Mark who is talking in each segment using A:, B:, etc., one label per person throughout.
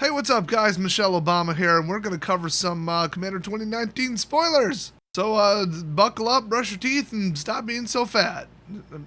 A: Hey, what's up, guys? Michelle Obama here, and we're going to cover some Commander 2019 spoilers. So, buckle up, brush your teeth, and stop being so fat.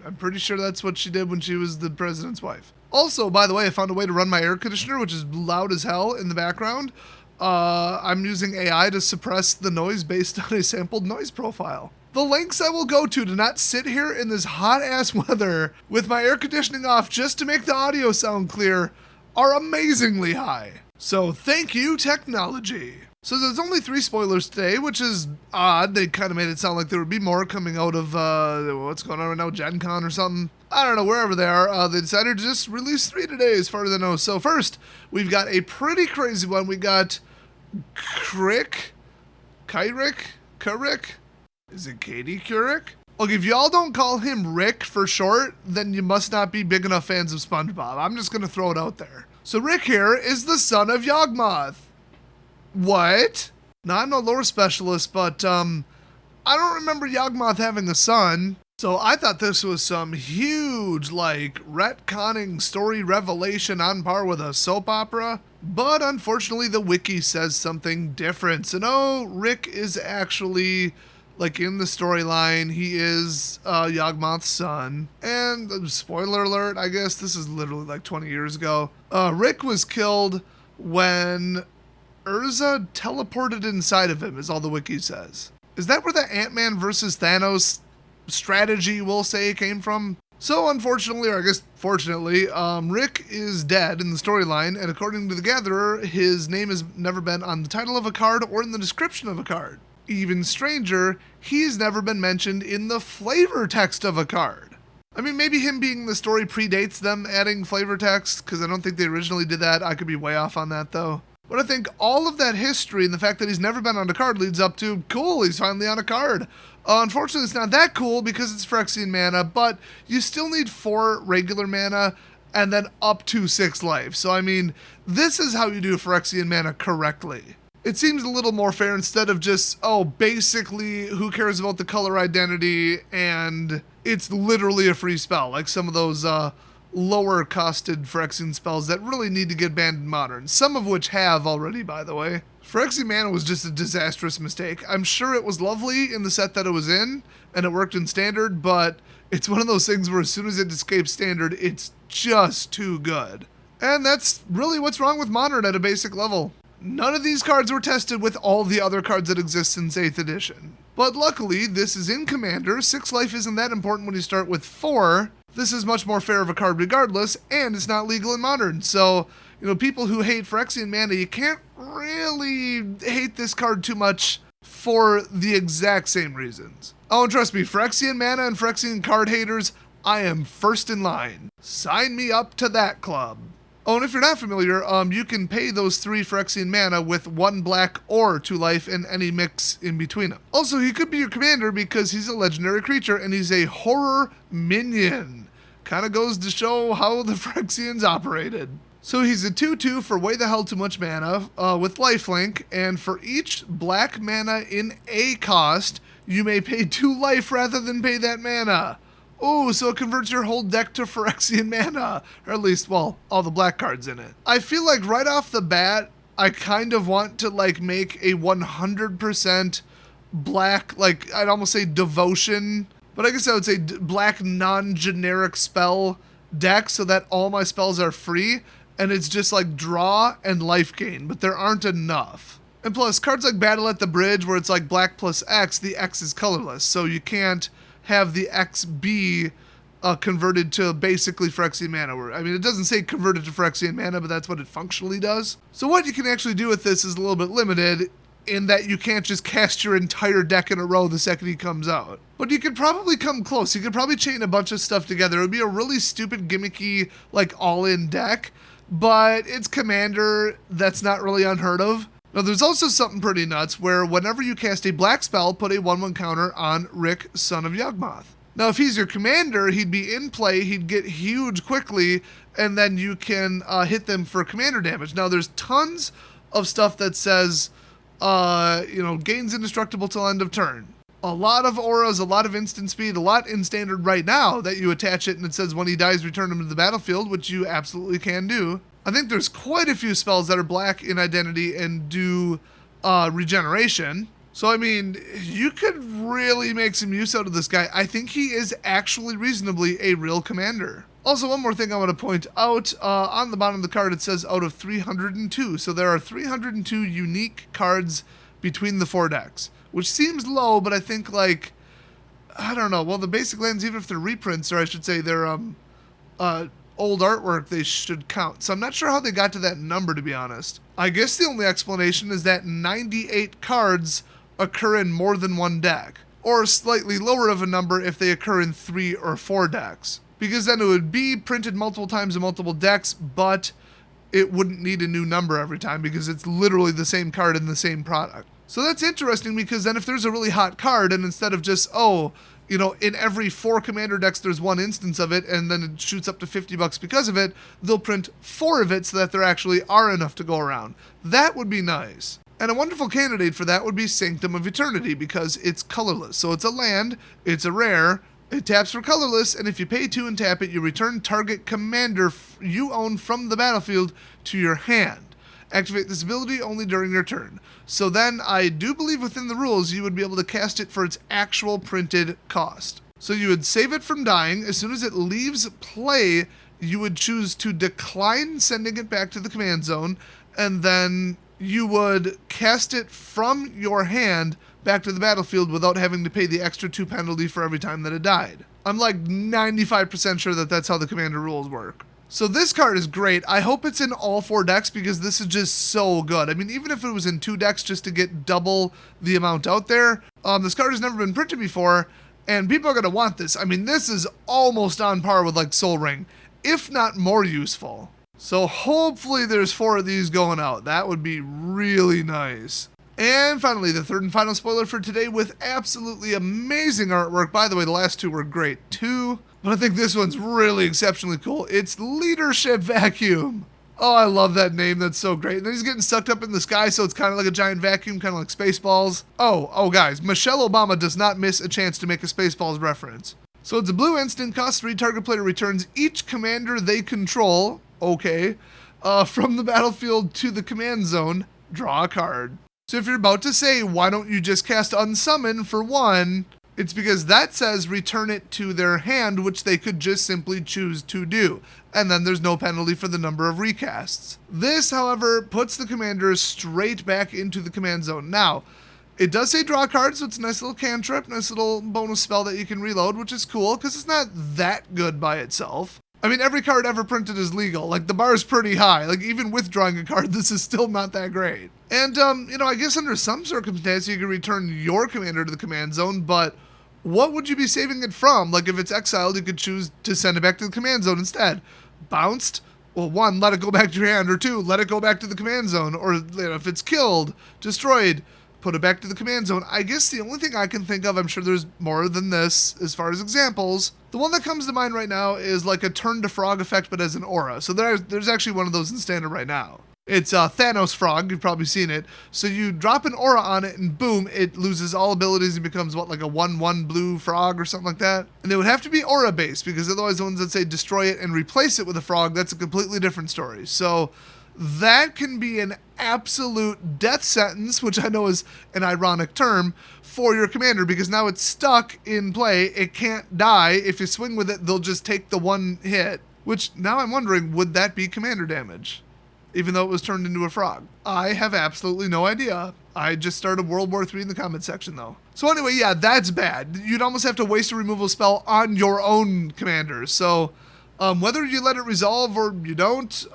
A: I'm pretty sure that's what she did when she was the president's wife. Also, by the way, I found a way to run my air conditioner, which is loud as hell in the background. I'm using AI to suppress the noise based on a sampled noise profile. The lengths I will go to not sit here in this hot-ass weather with my air conditioning off just to make the audio sound clear are amazingly high. So thank you, technology. So there's only 3 spoilers today, which is odd. They kind of made it sound like there would be more coming out of, what's going on right now, Gen Con or something. I don't know, wherever they are. They decided to just release 3 today as far as I know. So first, we've got a pretty crazy one. We got Kyrick? Is it Katie Couric? Look, if y'all don't call him Rick for short, then you must not be big enough fans of SpongeBob. I'm just going to throw it out there. So Rick here is the son of Yawgmoth. What? Now, I'm no lore specialist, but I don't remember Yawgmoth having a son. So I thought this was some huge, retconning story revelation on par with a soap opera. But unfortunately, the wiki says something different. So no, Rick is actually, in the storyline, he is Yawgmoth's son. And spoiler alert, I guess this is literally 20 years ago. Rick was killed when Urza teleported inside of him, is all the wiki says. Is that where the Ant-Man versus Thanos strategy, we'll say, came from? So unfortunately, or I guess fortunately, Rick is dead in the storyline, and according to the Gatherer, his name has never been on the title of a card or in the description of a card. Even stranger, he's never been mentioned in the flavor text of a card. I mean, maybe him being in the story predates them adding flavor text, because I don't think they originally did that. I could be way off on that, though. But I think all of that history and the fact that he's never been on a card leads up to, cool, he's finally on a card. Unfortunately, it's not that cool because it's Phyrexian mana, but you still need 4 regular mana and then up to 6 life. So, I mean, this is how you do Phyrexian mana correctly. It seems a little more fair instead of just, basically, who cares about the color identity and it's literally a free spell, like some of those lower costed Phyrexian spells that really need to get banned in Modern, some of which have already, by the way. Phyrexian mana was just a disastrous mistake. I'm sure it was lovely in the set that it was in, and it worked in Standard, but it's one of those things where as soon as it escapes Standard, it's just too good. And that's really what's wrong with Modern at a basic level. None of these cards were tested with all the other cards that exist since 8th edition. But luckily, this is in Commander. 6 life isn't that important when you start with 4. This is much more fair of a card regardless, and it's not legal in Modern. So, people who hate Phyrexian mana, you can't really hate this card too much for the exact same reasons. Oh, and trust me, Phyrexian mana and Phyrexian card haters, I am first in line. Sign me up to that club. Oh, and if you're not familiar, you can pay those 3 Phyrexian mana with 1 black or 2 life and any mix in between them. Also, he could be your commander because he's a legendary creature and he's a horror minion. Kind of goes to show how the Phyrexians operated. So he's a 2/2 for way the hell too much mana with lifelink, and for each black mana in a cost, you may pay 2 life rather than pay that mana. Oh, so it converts your whole deck to Phyrexian mana. Or at least, all the black cards in it. I feel like right off the bat, I kind of want to, make a 100% black, I'd almost say devotion, but I guess I would say black non-generic spell deck so that all my spells are free, and it's just draw and life gain, but there aren't enough. And plus, cards like Battle at the Bridge, where it's black plus X, the X is colorless, so you can't have the X be converted to basically Phyrexian mana. I mean, it doesn't say converted to Phyrexian mana, but that's what it functionally does. So what you can actually do with this is a little bit limited in that you can't just cast your entire deck in a row the second he comes out. But you could probably come close. You could probably chain a bunch of stuff together. It would be a really stupid, gimmicky, all-in deck, but it's Commander. That's not really unheard of. Now, there's also something pretty nuts where whenever you cast a black spell, put a 1/1 counter on Rick, son of Yawgmoth. Now, if he's your commander, he'd be in play, he'd get huge quickly, and then you can hit them for commander damage. Now, there's tons of stuff that says, gains indestructible till end of turn. A lot of auras, a lot of instant speed, a lot in Standard right now that you attach it and it says when he dies, return him to the battlefield, which you absolutely can do. I think there's quite a few spells that are black in identity and do regeneration. So, I mean, you could really make some use out of this guy. I think he is actually reasonably a real commander. Also, one more thing I want to point out, on the bottom of the card it says out of 302. So there are 302 unique cards between the 4 decks, which seems low, but I think, like, I don't know. Well, the basic lands, even if they're reprints, or I should say they're old artwork, they should count. So I'm not sure how they got to that number, to be honest. I guess the only explanation is that 98 cards occur in more than one deck, or slightly lower of a number if they occur in 3 or 4 decks. Because then it would be printed multiple times in multiple decks, but it wouldn't need a new number every time because it's literally the same card in the same product. So that's interesting, because then if there's a really hot card and instead of just, in every 4 commander decks there's one instance of it and then it shoots up to $50 because of it, they'll print 4 of it so that there actually are enough to go around. That would be nice. And a wonderful candidate for that would be Sanctum of Eternity, because it's colorless. So it's a land, it's a rare, it taps for colorless, and if you pay 2 and tap it, you return target commander you own from the battlefield to your hand. Activate this ability only during your turn. So then, I do believe within the rules, you would be able to cast it for its actual printed cost. So you would save it from dying. As soon as it leaves play, you would choose to decline sending it back to the command zone, and then you would cast it from your hand back to the battlefield without having to pay the extra 2 penalty for every time that it died. I'm like 95% sure that that's how the commander rules work. So this card is great. I hope it's in all 4 decks, because this is just so good. I mean, even if it was in 2 decks just to get double the amount out there, this card has never been printed before, and people are going to want this. I mean, this is almost on par with like Soul Ring, if not more useful. So hopefully there's 4 of these going out. That would be really nice. And finally, the third and final spoiler for today, with absolutely amazing artwork. By the way, the last 2 were great too, but I think this one's really exceptionally cool. It's Leadership Vacuum. Oh, I love that name. That's so great. And then he's getting sucked up in the sky, so it's kind of like a giant vacuum, kind of like Spaceballs. Oh, guys, Michelle Obama does not miss a chance to make a Spaceballs reference. So it's a blue instant, costs 3, target player returns each commander they control, from the battlefield to the command zone, draw a card. So if you're about to say, why don't you just cast Unsummon for 1, it's because that says return it to their hand, which they could just simply choose to do. And then there's no penalty for the number of recasts. This, however, puts the commander straight back into the command zone. Now, it does say draw cards, so it's a nice little cantrip, nice little bonus spell that you can reload, which is cool, because it's not that good by itself. I mean, every card ever printed is legal. Like, the bar is pretty high. Like, even with drawing a card, this is still not that great. And, I guess under some circumstances, you can return your commander to the command zone, but what would you be saving it from? Like, if it's exiled, you could choose to send it back to the command zone instead. Bounced? Well, 1, let it go back to your hand, or 2, let it go back to the command zone, or if it's killed, destroyed, put it back to the command zone. I guess the only thing I can think of, I'm sure there's more than this as far as examples. The one that comes to mind right now is like a turn to frog effect, but as an aura. So there's actually one of those in standard right now. It's Thanos Frog, you've probably seen it. So you drop an aura on it and boom, it loses all abilities and becomes like a 1/1 blue frog or something like that. And it would have to be aura based, because otherwise the ones that say destroy it and replace it with a frog, that's a completely different story. So that can be an absolute death sentence, which I know is an ironic term, for your commander, because now it's stuck in play. It can't die. If you swing with it, they'll just take the 1 hit, which now I'm wondering, would that be commander damage? Even though it was turned into a frog. I have absolutely no idea. I just started World War III in the comment section though. So anyway, yeah, that's bad. You'd almost have to waste a removal spell on your own commander. So whether you let it resolve or you don't,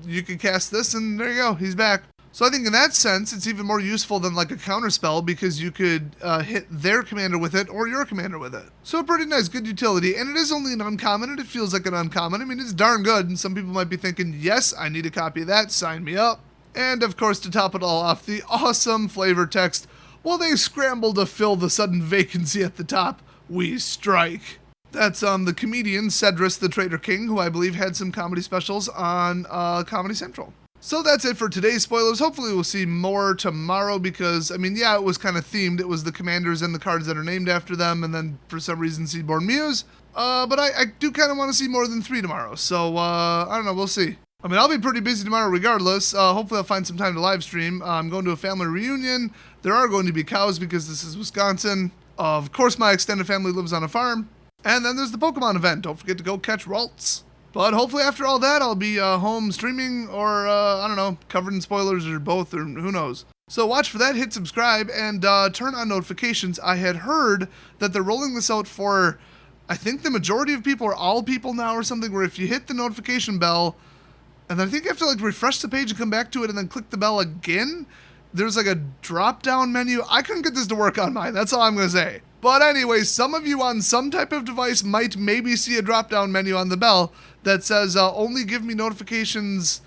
A: you can cast this and there you go, he's back. So I think in that sense, it's even more useful than like a counter spell, because you could hit their commander with it or your commander with it. So a pretty nice, good utility, and it is only an uncommon, and it feels like an uncommon. I mean, it's darn good, and some people might be thinking, yes, I need a copy of that, sign me up. And of course, to top it all off, the awesome flavor text. While they scramble to fill the sudden vacancy at the top, we strike. That's the comedian Cedrus the Traitor King, who I believe had some comedy specials on Comedy Central. So that's it for today's spoilers. Hopefully we'll see more tomorrow, because, I mean, yeah, it was kind of themed. It was the commanders and the cards that are named after them, and then for some reason Seedborn Muse. But I do kind of want to see more than 3 tomorrow. So, I don't know, we'll see. I mean, I'll be pretty busy tomorrow regardless. Hopefully I'll find some time to live stream. I'm going to a family reunion. There are going to be cows because this is Wisconsin. Of course, my extended family lives on a farm. And then there's the Pokemon event. Don't forget to go catch Ralts. But hopefully after all that, I'll be home streaming or, I don't know, covered in spoilers or both, or who knows. So watch for that, hit subscribe, and turn on notifications. I had heard that they're rolling this out for, I think the majority of people or all people now or something, where if you hit the notification bell, and then I think you have to like refresh the page and come back to it and then click the bell again, there's like a drop-down menu. I couldn't get this to work on mine, that's all I'm going to say. But anyway, some of you on some type of device might maybe see a drop-down menu on the bell that says only give me notifications,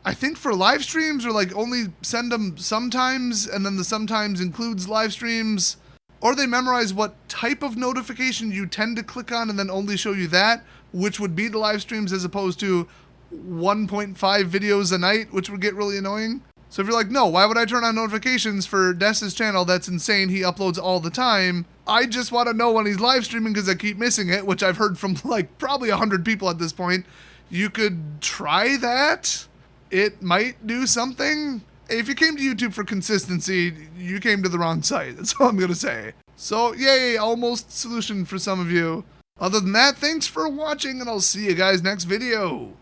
A: I think for live streams, or like only send them sometimes, and then the sometimes includes live streams. Or they memorize what type of notification you tend to click on and then only show you that, which would be the live streams as opposed to 1.5 videos a night, which would get really annoying. So if you're like, no, why would I turn on notifications for Des's channel? That's insane. He uploads all the time. I just want to know when he's live streaming because I keep missing it, which I've heard from like probably 100 people at this point. You could try that. It might do something. If you came to YouTube for consistency, you came to the wrong site. That's all I'm going to say. So yay, almost solution for some of you. Other than that, thanks for watching and I'll see you guys next video.